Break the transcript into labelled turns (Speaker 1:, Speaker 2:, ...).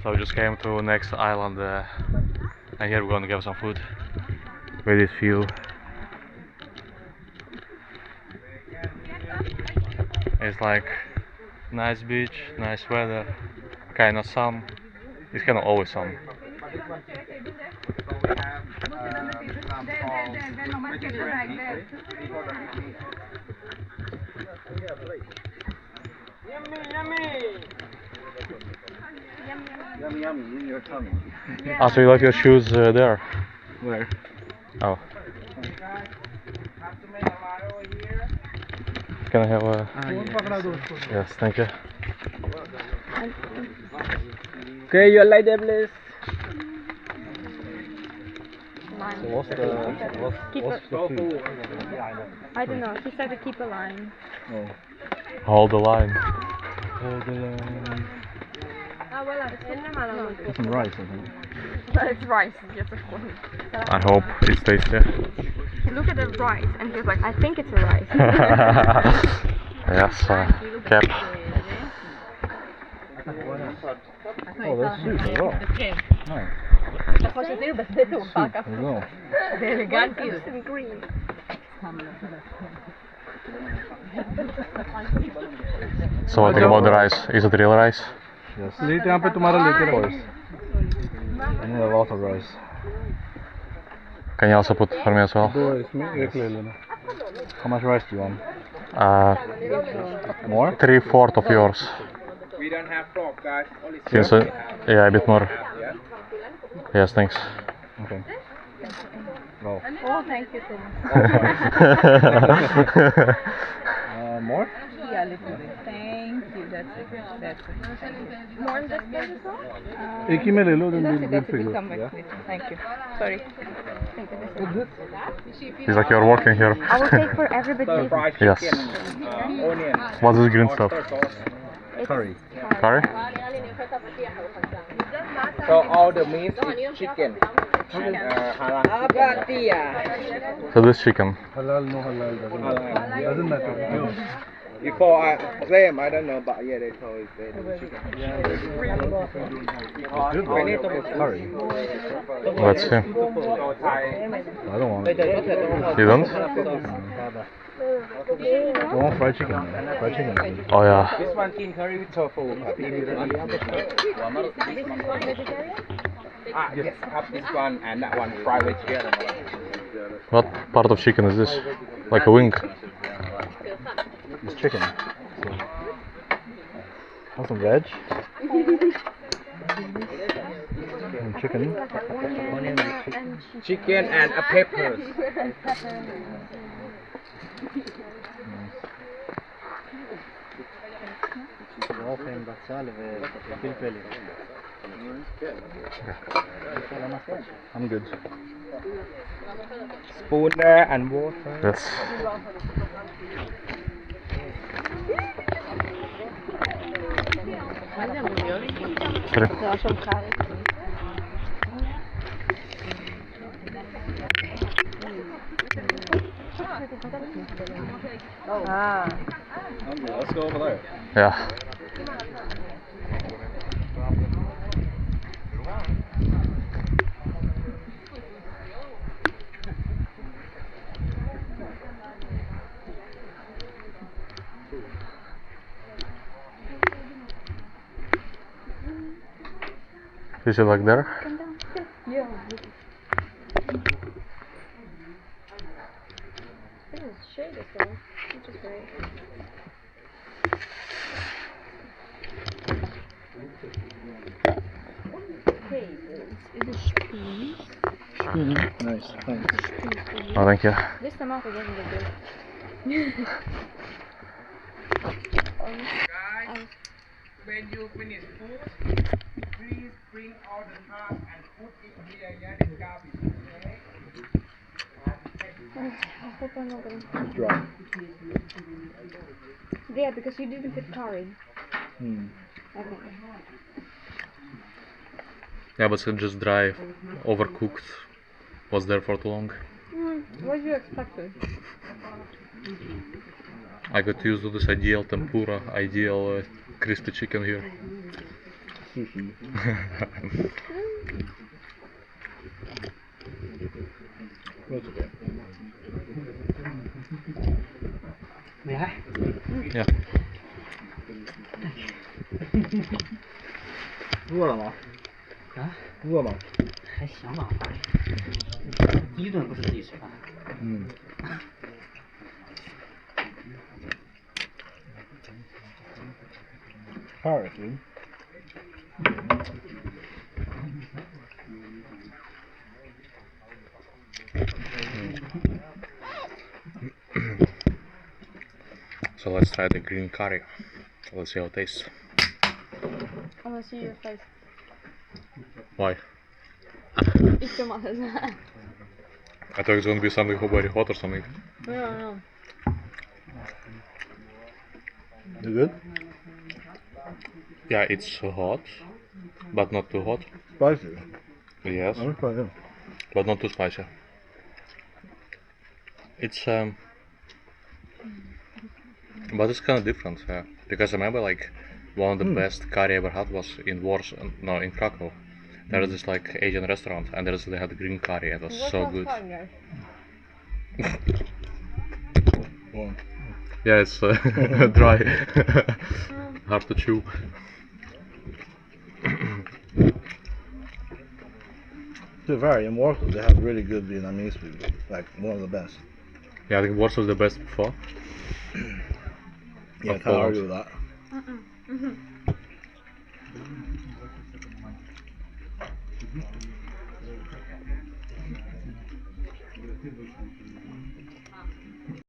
Speaker 1: So we just came to next island and here we're gonna get some food with this view. It's like nice beach, nice weather, kinda sun. It's kinda always sun.
Speaker 2: Yummy, yummy in your tummy.
Speaker 1: Ah, so you left your shoes there?
Speaker 2: Where?
Speaker 1: Oh. Can I have a... Yes, thank you.
Speaker 2: Okay, you like that, please.
Speaker 1: So what's the food?
Speaker 3: I don't know. He said to keep a line.
Speaker 2: Oh.
Speaker 1: Hold the line.
Speaker 2: Hold the line.
Speaker 3: It's
Speaker 2: Some rice, I think.
Speaker 3: It's rice, yes, of course.
Speaker 1: I hope it's tasty.
Speaker 3: He looked at the rice and he was like, I think it's a rice.
Speaker 1: Yes, cap.
Speaker 2: Oh, that's soup as well. Nice. There you go.
Speaker 3: And green.
Speaker 1: So what about the rice? Is it real rice?
Speaker 2: Yes. यहाँ पे तुम्हारा लेके रहो. I need a lot of rice.
Speaker 1: Can you also put for me as well?
Speaker 2: दो इसमें एक ले लेना. How much rice do you want? More?
Speaker 1: 3/4 of yours.
Speaker 4: We don't have pork, guys. Only
Speaker 1: Since, yeah, a bit more. Yes, thanks.
Speaker 2: Okay. Go.
Speaker 3: Oh, thank you so much.
Speaker 2: More?
Speaker 3: Yeah, a little bit. Thank you. That's it. That's it. More than this as well?
Speaker 2: एक ही में ले लो, then
Speaker 3: That's
Speaker 2: we'll
Speaker 3: it. That's it.
Speaker 2: figure.
Speaker 3: We'll come back
Speaker 2: Yeah.
Speaker 3: with it. Thank you. Sorry. Thank you.
Speaker 1: It's like you're working here.
Speaker 3: I will take for everybody.
Speaker 4: fried
Speaker 1: Yes.
Speaker 4: chicken, onion,
Speaker 1: What's this green stuff?
Speaker 4: oyster sauce.
Speaker 2: Curry.
Speaker 1: Curry?
Speaker 4: So all the meat is chicken. Halal chicken.
Speaker 1: So this chicken.
Speaker 2: Halal, no halal, doesn't matter.
Speaker 4: Before I claim, I don't know, but yeah, they told us they do chicken.
Speaker 2: Good. Curry.
Speaker 1: Let's see.
Speaker 4: So Thai.
Speaker 2: I don't want it.
Speaker 1: You don't?
Speaker 2: I want fried chicken. Man. Fried chicken. is good.
Speaker 1: Oh yeah.
Speaker 4: This one king curry with tofu. Yes, have this one and that one fried with together.
Speaker 1: What part of chicken is this? Like a wing?
Speaker 2: It's chicken. So. Want some veg? And chicken.
Speaker 4: Chicken and a pepper.
Speaker 2: I'm good.
Speaker 4: Spoon there and water.
Speaker 1: Yes. Sorry.
Speaker 2: Okay, let's go over there.
Speaker 1: Yeah. Is it like there?
Speaker 3: Yeah. This is shade as well, which is great. Okay, is it spoons?
Speaker 2: Nice, thanks.
Speaker 1: Oh, thank you.
Speaker 3: This tomato doesn't look good.
Speaker 4: Guys, when you finish food, please bring all the trash and put it here. Yeah, this garbage. Okay?
Speaker 3: I hope I'm not gonna.
Speaker 2: It's dry.
Speaker 3: Yeah, because you didn't put curry. I think.
Speaker 1: Yeah, but it's just dry, overcooked. Was there for too long.
Speaker 3: What do you expect?
Speaker 1: I got used to this ideal tempura, ideal crispy chicken here.
Speaker 2: Sushi. That's okay.
Speaker 5: May I?
Speaker 1: Yeah.
Speaker 2: 饿了吗？
Speaker 5: 啊，
Speaker 2: 饿吗？
Speaker 5: 还行吧。第一顿不是自己吃饭。
Speaker 2: 嗯。Carrot, dude.
Speaker 1: So let's try the green curry. Let's see how it tastes.
Speaker 3: I want to see your face.
Speaker 1: Why?
Speaker 3: It's too much.
Speaker 1: I thought it's gonna be something very hot or something.
Speaker 3: No.
Speaker 2: You good?
Speaker 1: Yeah, it's hot, but not too hot.
Speaker 2: Spicy.
Speaker 1: Yes,
Speaker 2: I'm spicy.
Speaker 1: but not too spicy. It's but it's kind of different, yeah. Because I remember like one of the best curry I ever had was in Warsaw, no, in Krakow. There is this like Asian restaurant, and they had green curry, and it was so good.
Speaker 2: Well,
Speaker 1: Yeah, it's dry, hard to chew.
Speaker 2: to be fair, in Warsaw they have really good Vietnamese food, like one of the best.
Speaker 1: Yeah, I think Warsaw was the best before.
Speaker 2: Yeah, I
Speaker 1: Of
Speaker 2: can't
Speaker 1: Poland.
Speaker 2: argue with that.